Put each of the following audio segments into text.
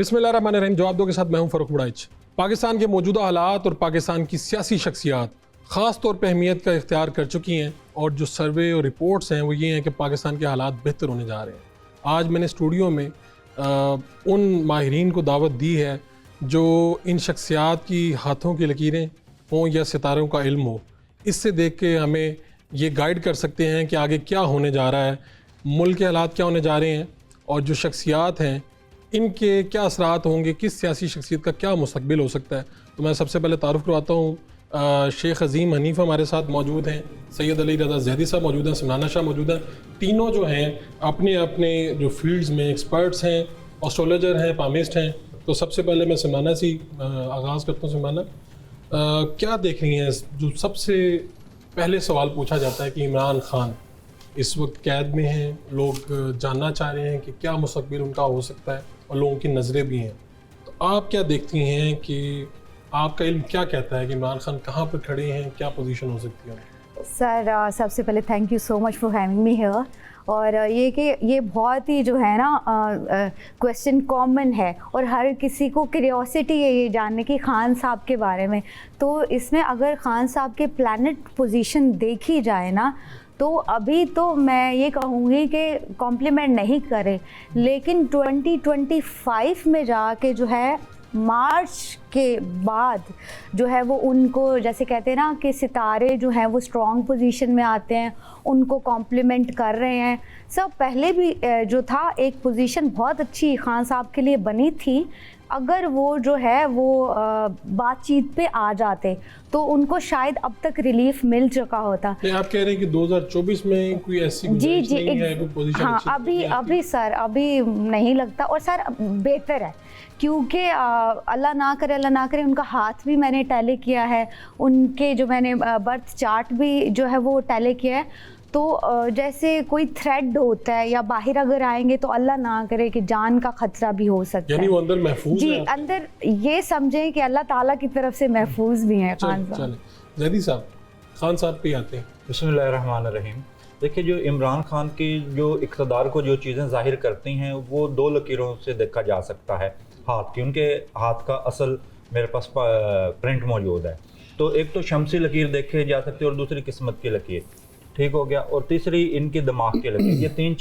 बिस्मिल्लाहिर्रहमानिर्रहीम। जवाब दो के साथ मैं हूं फ़रूख बुड़ाइच। पाकिस्तान के मौजूदा हालात और पाकिस्तान की सियासी शख्सियात ख़ास तौर पर अहमियत का इख्तियार कर चुकी हैं, और जो सर्वे और रिपोर्ट्स हैं वो ये हैं कि पाकिस्तान के हालात बेहतर होने जा रहे हैं। आज मैंने स्टूडियो में उन माहिरीन को दावत दी है जो इन शख्सियात की हाथों की लकीरें हों या सितारों का इल्म हो, इससे देख के हमें ये गाइड कर सकते हैं कि आगे क्या होने जा रहा है, मुल्क के हालात क्या होने जा रहे हैं, और जो शख्सियात हैं इनके क्या असरात होंगे, किस सियासी शख्सियत का क्या मुस्तकबिल हो सकता है। तो मैं सबसे पहले तारुफ़ करवाता हूँ, शेख अज़ीम हनीफ हमारे साथ मौजूद हैं, सैयद अली रज़ा ज़ैदी साहब मौजूद हैं, सुमराना शाह मौजूद हैं। तीनों जो हैं अपने अपने जो फील्ड्स में एक्सपर्ट्स हैं, एस्ट्रोलॉजर हैं, पामिस्ट हैं। तो सबसे पहले मैं सुमराना से आगाज़ करता हूँ। सुमराना, क्या देख रही हैं? जो सबसे पहले सवाल पूछा जाता है कि इमरान खान इस वक्त कैद में हैं, लोग जानना चाह रहे हैं कि क्या मुस्तकबिल उनका हो सकता है, और लोगों की नज़रें भी हैं। तो आप क्या देखती हैं कि आपका इल्म क्या कहता है कि इमरान खान कहाँ पर खड़े हैं, क्या पोजीशन हो सकती है? सर, सबसे पहले thank you so much for having me here. और ये कि ये बहुत ही जो है ना क्वेश्चन कॉमन है, और हर किसी को क्यूरियोसिटी है ये जानने की खान साहब के बारे में। तो इसमें अगर खान साहब के प्लैनेट पोजीशन देखी जाए ना, तो अभी तो मैं ये कहूँगी कि कॉम्प्लीमेंट नहीं करे, लेकिन 2025 में जाके जो है मार्च के बाद जो है वो उनको, जैसे कहते हैं ना कि सितारे जो हैं वो स्ट्रॉन्ग पोजीशन में आते हैं, उनको कॉम्प्लीमेंट कर रहे हैं। सब पहले भी जो था एक पोजीशन बहुत अच्छी खान साहब के लिए बनी थी, अगर वो जो है वो बातचीत पे आ जाते तो उनको शायद अब तक रिलीफ मिल चुका होता। आप कह रहे हैं कि 2024 में कोई ऐसी जी नहीं है, कोई पोजीशन हाँ, अभी सर अभी नहीं लगता। और सर बेहतर है, क्योंकि अल्लाह ना करे उनका हाथ भी मैंने टैली किया है, उनके जो मैंने बर्थ चार्ट भी जो है वो टैली किया है। तो जैसे कोई थ्रेड होता है या बाहर अगर आएंगे तो अल्लाह ना करे कि जान का खतरा भी हो सकता है। यानी वो अंदर महफूज जी, है। अंदर ये समझें कि अल्लाह ताला की तरफ से महफूज भी हैं खान साहब। ज़ैदी साहब, खान साहब पे आते हैं। बिस्मिल्लाहिर्रहमानिर्रहीम। देखिए, जो इमरान खान की जो इक़्तिदार को जो चीज़ें ज़ाहिर करती हैं वो दो लकीरों से देखा जा सकता है। हाथ की, उनके हाथ का असल मेरे पास प्रिंट मौजूद है। तो एक तो शमसी लकीर देखे जा सकती है, और दूसरी किस्मत की लकीर, ठीक हो गया, और तीसरी इनकी दिमाग की लकीर। ये तीन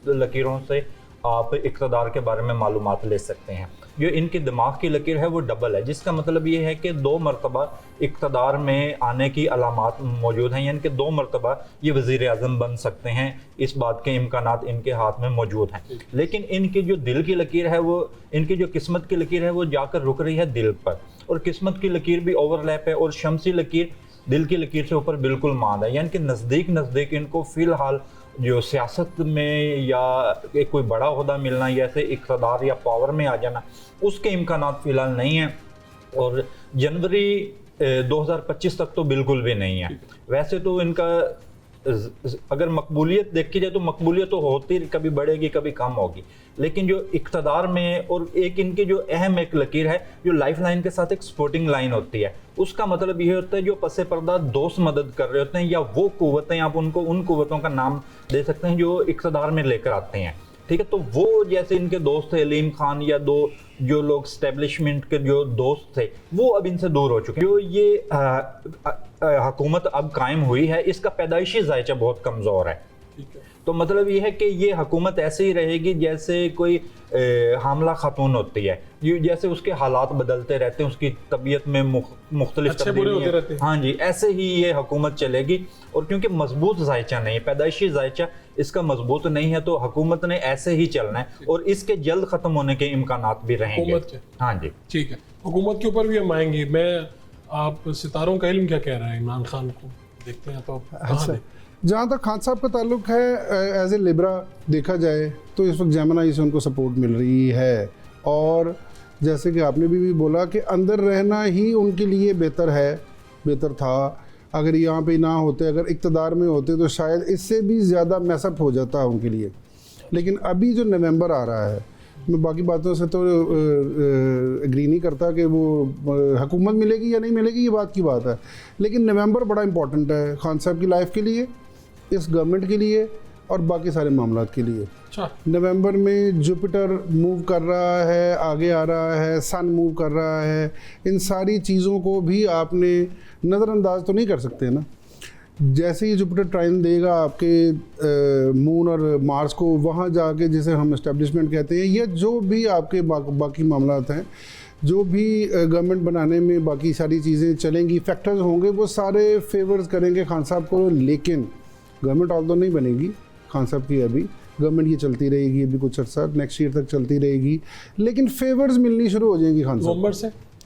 लकीरों से आप इक़्तिदार के बारे में मालूमात ले सकते हैं। जो इनकी दिमाग की लकीर है वो डबल है, जिसका मतलब ये है कि 2 मरतबा इक़्तिदार में आने की अलामात मौजूद हैं, यानी कि 2 मरतबा ये वज़ीर आज़म बन सकते हैं, इस बात के इम्कानात इनके हाथ में मौजूद हैं। लेकिन इनकी जो दिल की लकीर है, वो इनकी जो किस्मत की लकीर है वो जाकर रुक रही है दिल पर, और किस्मत की लकीर भी ओवरलैप है, और शमसी लकीर दिल की लकीर से ऊपर बिल्कुल मांद है। यानी कि नज़दीक इनको फ़िलहाल जो सियासत में या एक कोई बड़ा ओहदा मिलना या ऐसे इक़्तिदार या पावर में आ जाना, उसके इम्कानात फ़िलहाल नहीं हैं, और जनवरी 2025 तक तो बिल्कुल भी नहीं है। वैसे तो इनका अगर मकबूलियत देखी जाए तो मकबूलियत तो होती, कभी बढ़ेगी कभी कम होगी, लेकिन जो इक़्तिदार में, और एक इनकी जो अहम एक लकीर है जो लाइफ लाइन के साथ एक सपोर्टिंग लाइन होती है, उसका मतलब ये होता है जो पसे पर्दा दोस्त मदद कर रहे होते हैं, या वो कुव्वतें, आप उनको उन कुव्वतों का नाम दे सकते हैं जो इक़्तिदार में लेकर आते हैं, ठीक है। तो वो जैसे इनके दोस्त थे अलीम खान, या दो जो लोग स्टैब्लिशमेंट के जो दोस्त थे, वो अब इनसे दूर हो चुके हैं। जो ये हुकूमत अब कायम हुई है, इसका पैदाइशी जायचा बहुत कमज़ोर है। तो मतलब ये है कि ये हुकूमत ऐसे ही रहेगी जैसे कोई हामला खातून होती है, जैसे उसके हालात बदलते रहते हैं, उसकी तबीयत में मुख्तलिफ तब्दीली, हाँ जी, ऐसे ही ये हुकूमत चलेगी। और क्योंकि मजबूत जायचा नहीं, पैदाइशी जायचा इसका मजबूत नहीं है, तो हुकूमत ने ऐसे ही चलना है, और इसके जल्द ख़त्म होने के इम्कानात भी रहेंगे। हाँ जी, ठीक है, हुकूमत के ऊपर भी हम आएंगे। आप सितारों का इल्म क्या कह रहे हैं इमरान खान को देखते हैं? तो जहाँ तक खान साहब का ताल्लुक है, एज ए लिब्रा देखा जाए तो इस वक्त जेमिनी से उनको सपोर्ट मिल रही है, और जैसे कि आपने भी बोला कि अंदर रहना ही उनके लिए बेहतर था। अगर यहाँ पे ना होते, अगर इक़्तिदार में होते तो शायद इससे भी ज़्यादा मैसअप हो जाता उनके लिए। लेकिन अभी जो नवंबर आ रहा है, मैं बाकी बातों से तो एग्री नहीं करता कि वो हुकूमत मिलेगी या नहीं मिलेगी, ये बात की बात है, लेकिन नवंबर बड़ा इंपॉर्टेंट है खान साहब की लाइफ के लिए, इस गवर्नमेंट के लिए, और बाकी सारे मामला के लिए। अच्छा, नवंबर में जुपिटर मूव कर रहा है, आगे आ रहा है, सन मूव कर रहा है, इन सारी चीज़ों को भी आपने नज़रअंदाज तो नहीं कर सकते ना। जैसे ही जुपिटर ट्राइन देगा आपके मून और मार्स को, वहाँ जाके जिसे हम एस्टेब्लिशमेंट कहते हैं, या जो भी आपके बाकी मामलात हैं, जो भी गवर्नमेंट बनाने में बाकी सारी चीज़ें चलेंगी, फैक्टर्स होंगे, वो सारे फेवर्स करेंगे खान साहब को। लेकिन गवर्नमेंट ऑल्दो नहीं बनेगी खान साहब की, अभी गवर्नमेंट ये चलती रहेगी अभी कुछ अर्सा, नेक्स्ट ईयर तक चलती रहेगी, लेकिन फेवर्स मिलनी शुरू हो जाएंगी खान साहब।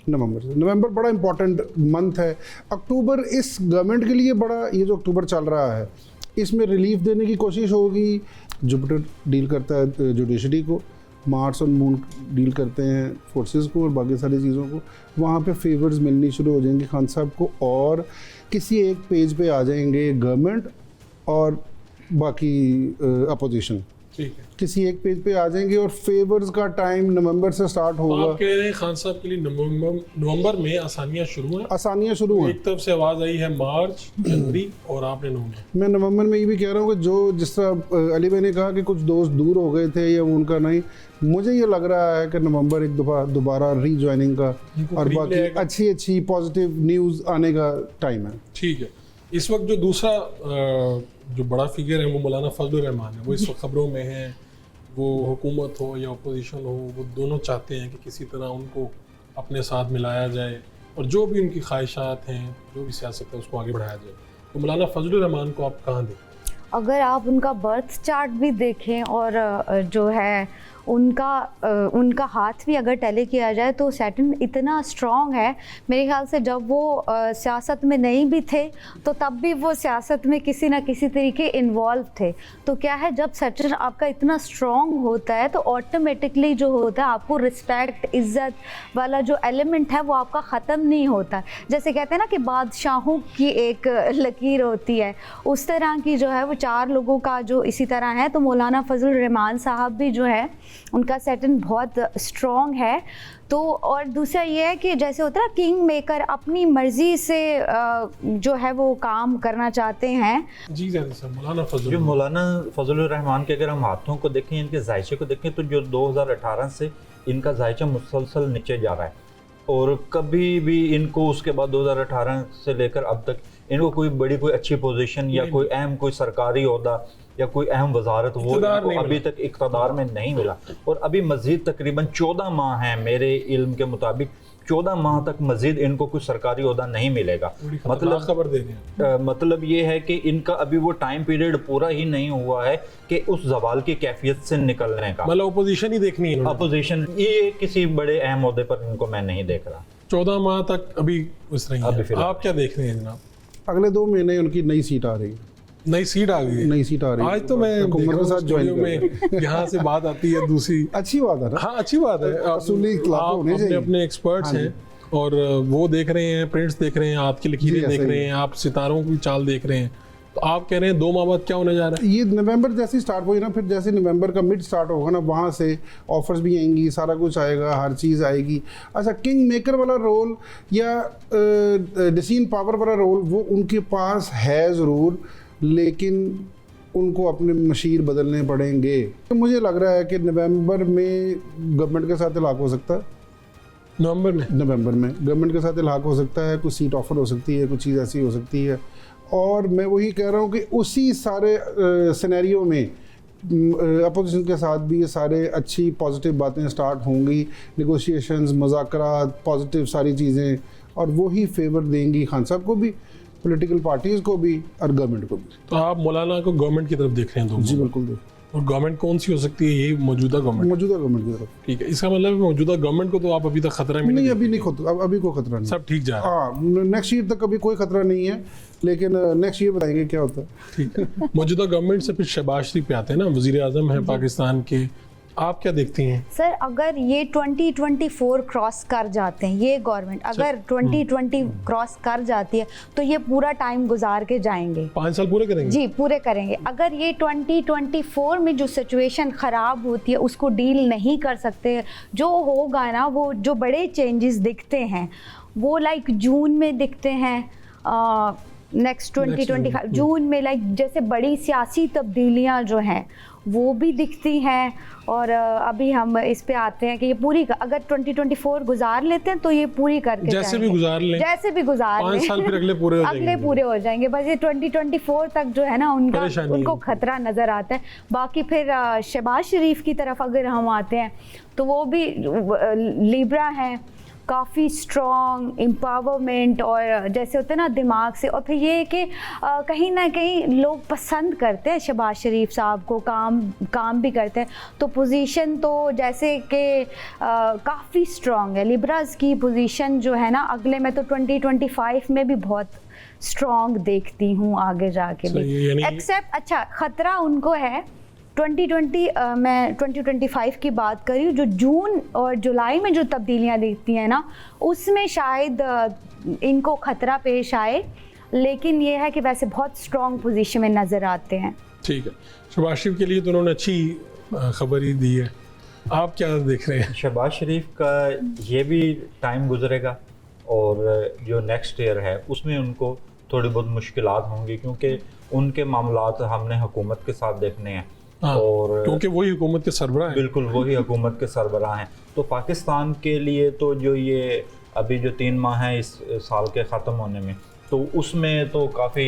नवंबर से नवंबर बड़ा इंपॉर्टेंट मंथ है। अक्टूबर इस गवर्नमेंट के लिए बड़ा, ये जो अक्टूबर चल रहा है इसमें रिलीफ देने की कोशिश होगी। जुपिटर डील करता है जुडिशरी को, मार्स और मून डील करते हैं फोर्सेस को और बाकी सारी चीज़ों को। वहाँ पे फेवर्स मिलनी शुरू हो जाएंगी खान साहब को, और किसी एक पेज पे आ जाएंगे गवर्नमेंट और बाकी अपोजिशन, ठीक है, किसी एक पेज पे आ जाएंगे और फेवर्स का टाइम नवंबर से स्टार्ट तो होगा। आप कह रहे हैं खान साहब के लिए नवंबर में आसानियां शुरू हैं। आसानियाँ शुरू हैं। एक तरफ से आवाज़ आई है मार्च, जनवरी, और आपने नवंबर। मैं नवंबर में ये भी कह रहा हूँ कि जो जिस तरह अली भाई ने कहा कि कुछ दोस्त दूर हो गए थे या वो उनका नहीं, मुझे ये लग रहा है कि नवंबर एक दोबारा रीजॉइनिंग का और करीब बाकी लेगा। अच्छी पॉजिटिव न्यूज़ आने का टाइम है। ठीक है, इस वक्त जो दूसरा जो बड़ा फिगर है वो मौलाना फजल रहमान है, वो इस वक्त खबरों में है। वो हुकूमत हो या अपोजिशन हो, वो दोनों चाहते हैं कि किसी तरह उनको अपने साथ मिलाया जाए और जो भी उनकी ख्वाहिशात हैं, जो भी सियासत है, उसको आगे बढ़ाया जाए। तो मौलाना फजल रहमान को आप कहाँ दें? अगर आप उनका बर्थ चार्ट भी देखें और जो है उनका हाथ भी अगर टैली किया जाए तो सैटर्न इतना स्ट्रॉन्ग है। मेरे ख्याल से जब वो सियासत में नहीं भी थे तो तब भी वो सियासत में किसी ना किसी तरीके इन्वॉल्व थे। तो क्या है, जब सैटर्न आपका इतना स्ट्रॉन्ग होता है तो ऑटोमेटिकली जो होता है आपको रिस्पेक्ट, इज़्ज़त वाला जो एलिमेंट है वो आपका ख़त्म नहीं होता। जैसे कहते हैं ना कि बादशाहों की एक लकीर होती है, उस तरह की जो है वो 4 लोगों का जो इसी तरह है। तो मौलाना फजल रहमान साहब भी जो है उनका सैटर्न बहुत स्ट्रॉन्ग है। तो और दूसरा ये है कि जैसे होता है किंग मेकर अपनी मर्जी से जो है वो काम करना चाहते हैं। जी सर, मौलाना फजल, जो मौलाना फजल रहमान के अगर हम हाथों को देखें, इनके जायचे को देखें, तो जो 2018 से इनका जायचा मुसलसल नीचे जा रहा है और कभी भी इनको उसके बाद 2018 से लेकर अब तक इनको कोई अच्छी पोजीशन या कोई अहम कोई सरकारी ओहदा या कोई अहम वजारत वो अभी तक इक़्तिदार में नहीं मिला। और अभी मज़ीद तकरीबन 14 माह हैं मेरे इल्म के मुताबिक, 14 माह तक मज़ीद इनको कुछ सरकारी ओहदा नहीं मिलेगा। मतलब खबर दे रहे हैं, मतलब ये है कि इनका अभी वो टाइम पीरियड पूरा ही नहीं हुआ है कि उस जवाल की कैफियत से निकलने का। मतलब अपोजिशन ही देखनी है, अपोजिशन ये किसी बड़े अहम ओहदे पर इनको मैं नहीं देख रहा। 14 माह तक अभी उस रही है। आप क्या देख रहे हैं जनाब? अगले 2 महीने उनकी नई सीट आ रही है। नई सीट आ गई है? नई सीट आ रही है। आज तो मैं हुकूमत के साथ ज्वाइन में यहाँ से बात आती है दूसरी। अच्छी बात है ना? हाँ, अच्छी बात है। अपने एक्सपर्ट्स हैं और वो देख रहे हैं, प्रिंट्स देख रहे हैं, आपकी लकीरें देख रहे हैं, आप सितारों की चाल देख रहे हैं। तो आप कह रहे हैं 2 माह बाद क्या होने जा रहा है? ये नवंबर जैसे स्टार्ट हुई ना, फिर जैसे नवंबर का मिड स्टार्ट होगा ना, वहाँ से ऑफर्स भी आएंगी, सारा कुछ आएगा, हर चीज़ आएगी। अच्छा, किंग मेकर वाला रोल या डिसीजन पावर वाला रोल वो उनके पास है ज़रूर, लेकिन उनको अपने मशीर बदलने पड़ेंगे। तो मुझे लग रहा है कि नवंबर में गवर्नमेंट के साथ इलाक़ हो सकता है। नवंबर में गवर्नमेंट के साथ इलाक़ हो सकता है, कुछ सीट ऑफर हो सकती है, कुछ चीज़ ऐसी हो सकती है। और मैं वही कह रहा हूँ कि उसी सारे सिनेरियो में अपोजिशन के साथ भी ये सारे अच्छी पॉजिटिव बातें स्टार्ट होंगी, नेगोशिएशंस, मुज़ाकरात, पॉजिटिव सारी चीज़ें, और वही फेवर देंगी खान साहब को भी, पॉलिटिकल पार्टीज़ को भी और गवर्नमेंट को भी। तो आप मौलाना को गवर्नमेंट की तरफ देख रहे हैं? जी बिल्कुल। और गवर्नमेंट कौन सी हो सकती है? ये मौजूदा गवर्नमेंट की तरफ। ठीक है, इसका मतलब मौजूदा गवर्नमेंट को तो आप अभी तक खतरा में नहीं, अभी कोई खतरा नहीं, सब ठीक जा रहा है। हाँ, नेक्स्ट ईयर तक अभी कोई खतरा नहीं है, लेकिन नेक्स्ट ईयर बताएंगे क्या होता है। ठीक है, मौजूदा गवर्नमेंट से फिर शहबाज शरीफ पे आते हैं ना, वज़ीर आज़म हैं पाकिस्तान के। आप क्या देखती हैं? सर, अगर ये 2024 क्रॉस कर जाते हैं, ये गवर्नमेंट अगर 2020 क्रॉस कर जाती है तो ये पूरा टाइम गुजार के जाएंगे। 5 साल पूरे करेंगे? जी, पूरे करेंगे। अगर ये 2024 में जो सिचुएशन ख़राब होती है उसको डील नहीं कर सकते, जो होगा ना, वो जो बड़े चेंजेस दिखते हैं वो लाइक जून में दिखते हैं, नेक्स्ट 2025 जून में लाइक जैसे बड़ी सियासी तब्दीलियां जो हैं वो भी दिखती हैं। और अभी हम इस पे आते हैं कि ये पूरी अगर 2024 गुजार लेते हैं तो ये पूरी करके जैसे भी गुजार लें, जैसे भी गुजार 5 साल फिर अगले पूरे हो जाएंगे, अगले पूरे हो जाएंगे। बस ये 2024 तक जो है ना उनको खतरा नज़र आता है। बाकी फिर शहबाज शरीफ की तरफ अगर हम आते हैं तो वो भी लिब्रा हैं, काफ़ी स्ट्रॉन्ग एम्पावरमेंट और जैसे होते हैं ना दिमाग से। और फिर ये कि कहीं ना कहीं लोग पसंद करते हैं शहबाज शरीफ साहब को, काम भी करते हैं। तो पोजीशन तो जैसे कि काफ़ी स्ट्रॉन्ग है लिब्रास की पोजीशन जो है ना अगले में तो 2025 में भी बहुत स्ट्रॉन्ग देखती हूँ आगे जाके भी। एक्सेप्ट अच्छा ख़तरा उनको है 2020 मैं 2025 की बात करी हूँ, जो जून और जुलाई में जो तब्दीलियाँ दिखती हैं ना उसमें शायद इनको ख़तरा पेश आए, लेकिन ये है कि वैसे बहुत स्ट्रॉन्ग पोजीशन में नज़र आते हैं। ठीक है, शहबाज शरीफ के लिए तो उन्होंने अच्छी खबर ही दी है, आप क्या देख रहे हैं? शहबाज शरीफ का ये भी टाइम गुजरेगा और जो नेक्स्ट ईयर है उसमें उनको थोड़ी बहुत मुश्किलात होंगी, क्योंकि उनके मामलात हमने हुकूमत के साथ देखने हैं। और क्योंकि वही हुकूमत के सरबराह हैं। बिल्कुल वही हुकूमत के सरबराह हैं। तो पाकिस्तान के लिए तो जो ये अभी जो 3 माह हैं इस साल के ख़त्म होने में, तो उसमें तो काफ़ी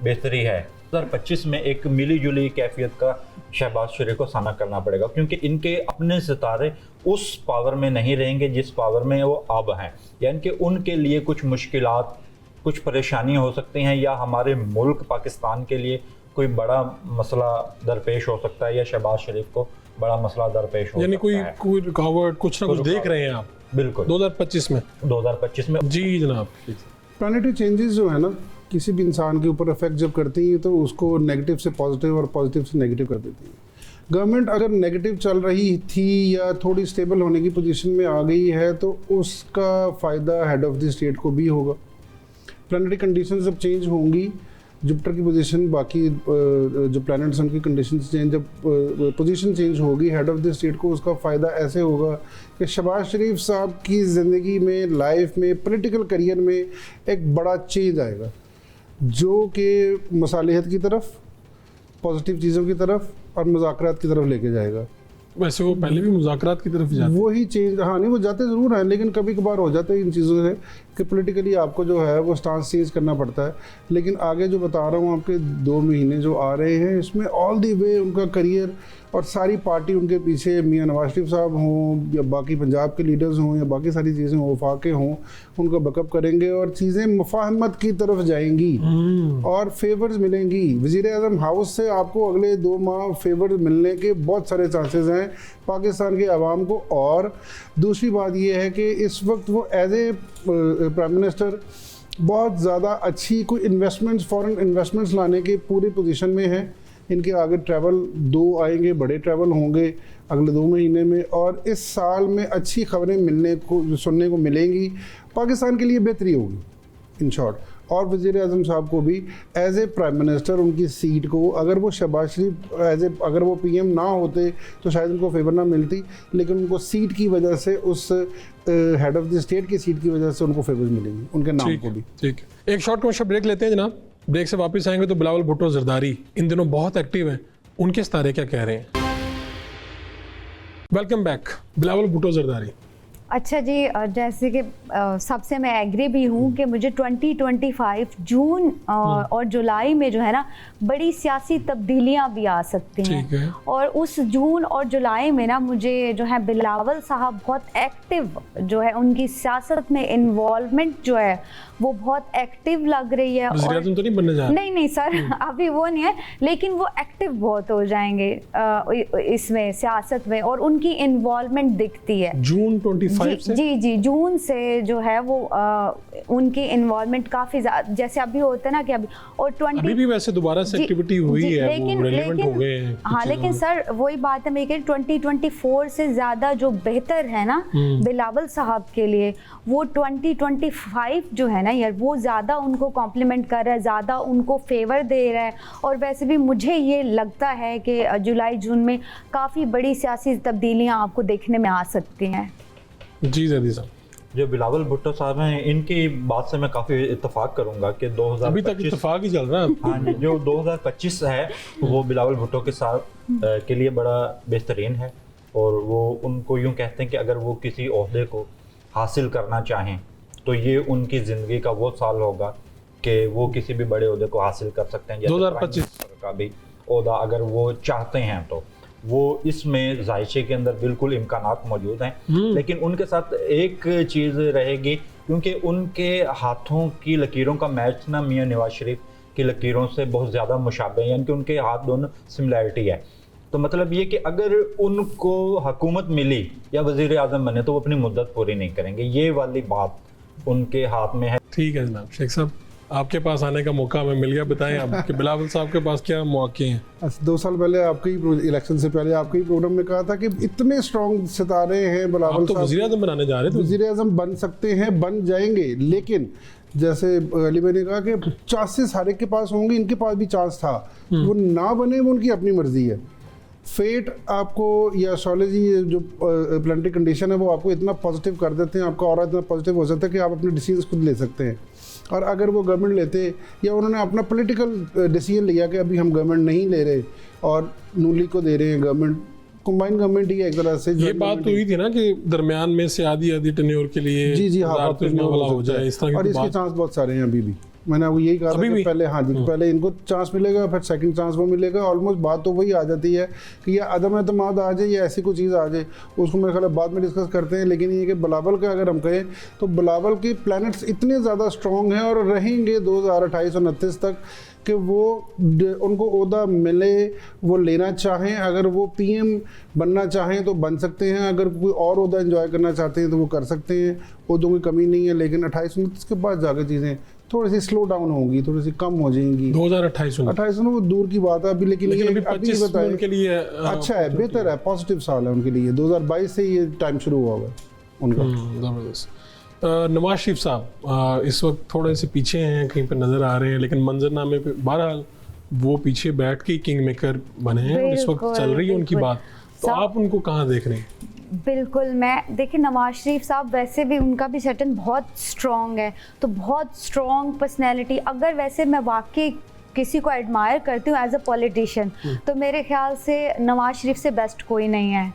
बेहतरी है। 2025 में एक मिली जुली कैफियत का शहबाज शरीफ को सामना करना पड़ेगा, क्योंकि इनके अपने सितारे उस पावर में नहीं रहेंगे जिस पावर में वो अब हैं। यानी कि उनके लिए कुछ मुश्किलात, कुछ परेशानियाँ हो सकती हैं, या हमारे मुल्क पाकिस्तान के लिए कोई बड़ा मसला दरपेश हो सकता है, या शहबाज शरीफ को बड़ा मसला दरपेश हो सकता है। कोई रुकावट कुछ ना कुछ देख रहे हैं आप? बिल्कुल 2025 में जी जनाब। प्लानिटरी चेंजेस जो है ना किसी भी इंसान के ऊपर इफेक्ट जब करती हैं तो उसको नेगेटिव से पॉजिटिव और पॉजिटिव से नेगेटिव कर देती है। गवर्नमेंट अगर नेगेटिव चल रही थी या थोड़ी स्टेबल होने की पोजीशन में आ गई है तो उसका फ़ायदा हेड ऑफ द स्टेट को भी होगा। प्लानिटरी कंडीशंस जब चेंज होंगी, जुपिटर की पोजीशन, बाकी जो प्लैनेट्स उनकी कंडीशंस चेंज, जब पोजीशन चेंज होगी हेड ऑफ द स्टेट को उसका फ़ायदा ऐसे होगा कि शहबाज शरीफ साहब की ज़िंदगी में, लाइफ में, पॉलिटिकल करियर में एक बड़ा चेंज आएगा जो कि मसालिहत की तरफ, पॉजिटिव चीज़ों की तरफ और मुज़ाकरात की तरफ लेके जाएगा। वैसे वो पहले भी मुज़ाकरात की तरफ जाते, वही चेंज, हाँ नहीं वो जाते ज़रूर हैं, लेकिन कभी कभार हो जाते हैं इन चीज़ों से कि पॉलिटिकली आपको जो है वो स्टांस चेंज करना पड़ता है। लेकिन आगे जो बता रहा हूँ आपके 2 महीने जो आ रहे हैं इसमें ऑल दी वे उनका करियर और सारी पार्टी उनके पीछे, मियां नवाज शरीफ साहब हों या बाकी पंजाब के लीडर्स हों या बाकी सारी चीज़ें वफाके हों, उनका बैकअप करेंगे और चीज़ें मुफाहमत की तरफ जाएंगी और फेवर्स मिलेंगी। वज़ीर-ए-आज़म हाउस से आपको अगले 2 माह फेवर मिलने के बहुत सारे चांसेस हैं पाकिस्तान के अवाम को। और दूसरी बात यह है कि इस वक्त वो एज ए प्राइम मिनिस्टर बहुत ज़्यादा अच्छी कोई इन्वेस्टमेंट्स, फॉरेन इन्वेस्टमेंट्स लाने की पूरी पोजीशन में है। इनके आगे ट्रैवल 2 आएंगे, बड़े ट्रैवल होंगे अगले 2 महीने में, और इस साल में अच्छी खबरें मिलने को, सुनने को मिलेंगी। पाकिस्तान के लिए बेहतरी होगी इन शॉर्ट। और वज़ीर-ए-आज़म साहब को भी एज ए प्राइम मिनिस्टर उनकी सीट को, अगर वो शहबाज शरीफ अगर वो पीएम ना होते तो शायद उनको फेवर ना मिलती, लेकिन उनको सीट की वजह से, उस हेड ऑफ द स्टेट की सीट की वजह से उनको फेवर मिलेंगी उनके नाम को भी। ठीक है, एक शॉर्ट कमर्शियल ब्रेक लेते हैं जनाब। ब्रेक से वापस आएंगे तो बिलावल भुट्टो जरदारी इन दिनों बहुत एक्टिव हैं, उनके सितारे क्या कह रहे हैं। Welcome back Bilawal Bhutto Zardari. अच्छा जी, जैसे कि सबसे मैं एग्री भी हूँ कि मुझे 2025 जून और जुलाई में जो है ना बड़ी सियासी तब्दीलियाँ भी आ सकती हैं। और उस जून और जुलाई में ना मुझे जो है बिलावल साहब बहुत एक्टिव जो है, उनकी सियासत में इन्वॉल्वमेंट जो है वो बहुत एक्टिव लग रही है। और तो नहीं बनने जा रहा। नहीं सर, अभी वो नहीं है, लेकिन वो एक्टिव बहुत हो जाएंगे इसमें सियासत में, और उनकी इन्वॉल्वमेंट दिखती है जून 25 से। जी जून से जो है वो उनकी इन्वॉल्वमेंट काफ़ी ज़्यादा, जैसे अभी होता है ना कि अभी भी वैसे दोबारा से एक्टिविटी हुई है, लेकिन, वो रेलेवेंट हो गए हैं। हाँ, लेकिन सर वही बात है मेरी, 2024 से ज़्यादा जो बेहतर है ना बिलावल साहब के लिए, वो 2025 जो है ना यार, वो ज़्यादा उनको कॉम्प्लीमेंट कर रहा है, ज़्यादा उनको फेवर दे रहा है। और वैसे भी मुझे ये लगता है कि जुलाई जून में काफ़ी बड़ी सियासी तब्दीलियाँ आपको देखने में आ सकती हैं। जी जदी साहब, जो बिलावल भुट्टो साहब हैं, इनकी बात से मैं काफ़ी इत्तेफाक करूंगा कि 2025 अभी तक इत्तेफाक ही चल रहा है। हाँ जी, जो 2025 है वो बिलावल भुट्टो के साथ के लिए बड़ा बेहतरीन है। और वो उनको यूँ कहते हैं कि अगर वो किसी ओहदे को हासिल करना चाहें तो ये उनकी ज़िंदगी का वो साल होगा कि वो किसी भी बड़े ओहदे को हासिल कर सकते हैं। जैसे 2025 प्राइम मिनिस्टर का भी ओहदा अगर वो चाहते हैं तो वो इसमें जायशे के अंदर बिल्कुल इम्कानात मौजूद हैं। लेकिन उनके साथ एक चीज़ रहेगी, क्योंकि उनके हाथों की लकीरों का मैच ना मियां नवाज शरीफ की लकीरों से बहुत ज़्यादा मुशाबे है, यानी कि उनके हाथ दोनों सिमिलैरिटी है। तो मतलब ये कि अगर उनको हुकूमत मिली या वज़ीर आज़म बने तो वो अपनी मुद्दत पूरी नहीं करेंगे, ये वाली बात उनके हाथ में है। ठीक है जनाब। शेख साहब, आपके पास आने का मौका हमें मिल गया, बताएं आप कि बिलावल साहब के पास क्या मौके हैं? 2 साल पहले आपके ही इलेक्शन से पहले आपके ही प्रोग्राम में कहा था कि इतने स्ट्रॉन्ग सितारे हैं बिलावल आप तो साहब, वज़ीर आज़म बनाने जा रहे थे। वज़ीर आज़म बन सकते हैं, बन जाएंगे, लेकिन जैसे अली भाई ने कहा कि चांसेस हर एक के पास होंगे, इनके पास भी चांस था, वो ना बने वो उनकी अपनी मर्जी है। फेट आपको या एस्ट्रोलॉजी जो प्लानिटरी कंडीशन है वो आपको इतना पॉजिटिव कर देते हैं, आपका ऑरा इतना पॉजिटिव हो जाता है कि आप अपने डिसीजन खुद ले सकते हैं। और अगर वो गवर्नमेंट लेते या उन्होंने अपना पॉलिटिकल डिसीजन लिया कि अभी हम गवर्नमेंट नहीं ले रहे और नून लीग को दे रहे हैं गवर्नमेंट, कंबाइन गवर्नमेंट ही है एक तरह से। ये बात तो हुई थी ना कि दरमियान में से आधी टेन्योर के लिए जी हाँ, वाला हो जाए, इस तरह और की इसके बात। चांस बहुत सारे हैं अभी भी। मैंने आपको यही कहा था कि पहले हाँ जी पहले इनको चांस मिलेगा, फिर सेकंड चांस वो मिलेगा। ऑलमोस्ट बात तो वही आ जाती है कि या अदम एतमाद आ जाए या ऐसी कोई चीज़ आ जाए, उसको मेरे ख्याल बाद में डिस्कस करते हैं। लेकिन ये कि बिलावल का अगर हम कहें तो बिलावल के प्लैनेट्स इतने ज़्यादा स्ट्रॉन्ग हैं और रहेंगे 2028-29 तक कि वो उनको ओहदा मिले, वो लेना चाहें, अगर वो पीएम बनना चाहें तो बन सकते हैं, अगर कोई और ओहदा एंजॉय करना चाहते हैं तो वो कर सकते हैं, ओहदों की कमी नहीं है। लेकिन 28-29 के बाद जाकर चीज़ें थोड़ी सी स्लो डाउन होंगी, थोड़ी सी कम हो जाएंगी। 2028 वो दूर की बात है अभी, लेकिन ये अभी अभी 25 बताएं उनके लिए अच्छा है, बेहतर है, पॉजिटिव साल है उनके लिए। 2022 से ये टाइम शुरू हुआ है उनका। ज़बरदस्त। नवाज शरीफ साहब इस वक्त थोड़े से पीछे हैं, कहीं पे नज़र आ रहे हैं, लेकिन मंजरनामे पे बहरहाल वो पीछे बैठ के किंग मेकर बने हैं और इस वक्त चल रही है उनकी बात। तो आप उनको कहाँ देख रहे हैं? बिल्कुल, मैं देखिए नवाज शरीफ साहब वैसे भी उनका भी सेटन बहुत स्ट्रॉन्ग है, तो बहुत स्ट्रॉन्ग पर्सनैलिटी। अगर वैसे मैं वाकई किसी को एडमायर करती हूँ एज अ पॉलिटिशियन तो मेरे ख्याल से नवाज शरीफ से बेस्ट कोई नहीं है।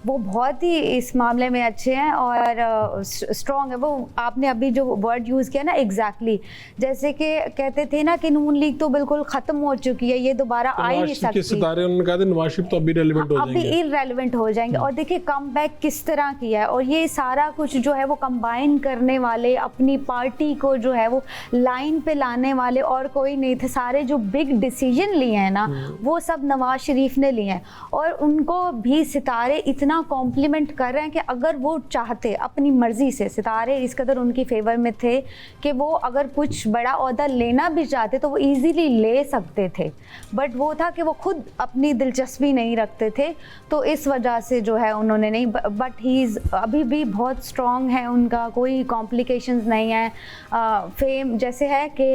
वो बहुत ही इस मामले में अच्छे हैं और स्ट्रॉन्ग है। वो आपने अभी जो वर्ड यूज़ किया ना एग्जैक्टली, जैसे कि कहते थे ना कि नून लीग तो बिल्कुल ख़त्म हो चुकी है, ये दोबारा आ ही नहीं सकती। सितारे उन्होंने कहा था नवाज शरीफ तो अभी रेलेवेंट हो जाएंगे, अभी इररेलेवेंट हो जाएंगे। और देखिए कम बैक किस तरह किया है, और ये सारा कुछ जो है वो कंबाइन करने वाले, अपनी पार्टी को जो है वो लाइन पे लाने वाले और कोई नहीं थे। सारे जो बिग डिसीजन लिए हैं ना वो सब नवाज शरीफ ने लिए हैं, और उनको भी सितारे इतना कॉम्प्लीमेंट कर रहे हैं कि अगर वो चाहते अपनी मर्जी से, सितारे इस कदर उनकी फेवर में थे कि वो अगर कुछ बड़ा ओहदा लेना भी चाहते तो वो इजीली ले सकते थे, बट वो था कि वो खुद अपनी दिलचस्पी नहीं रखते थे। तो इस वजह से जो है उन्होंने नहीं, बट ही इज़ अभी भी बहुत स्ट्रॉन्ग है, उनका कोई कॉम्प्लिकेशंस नहीं है। फेम जैसे है कि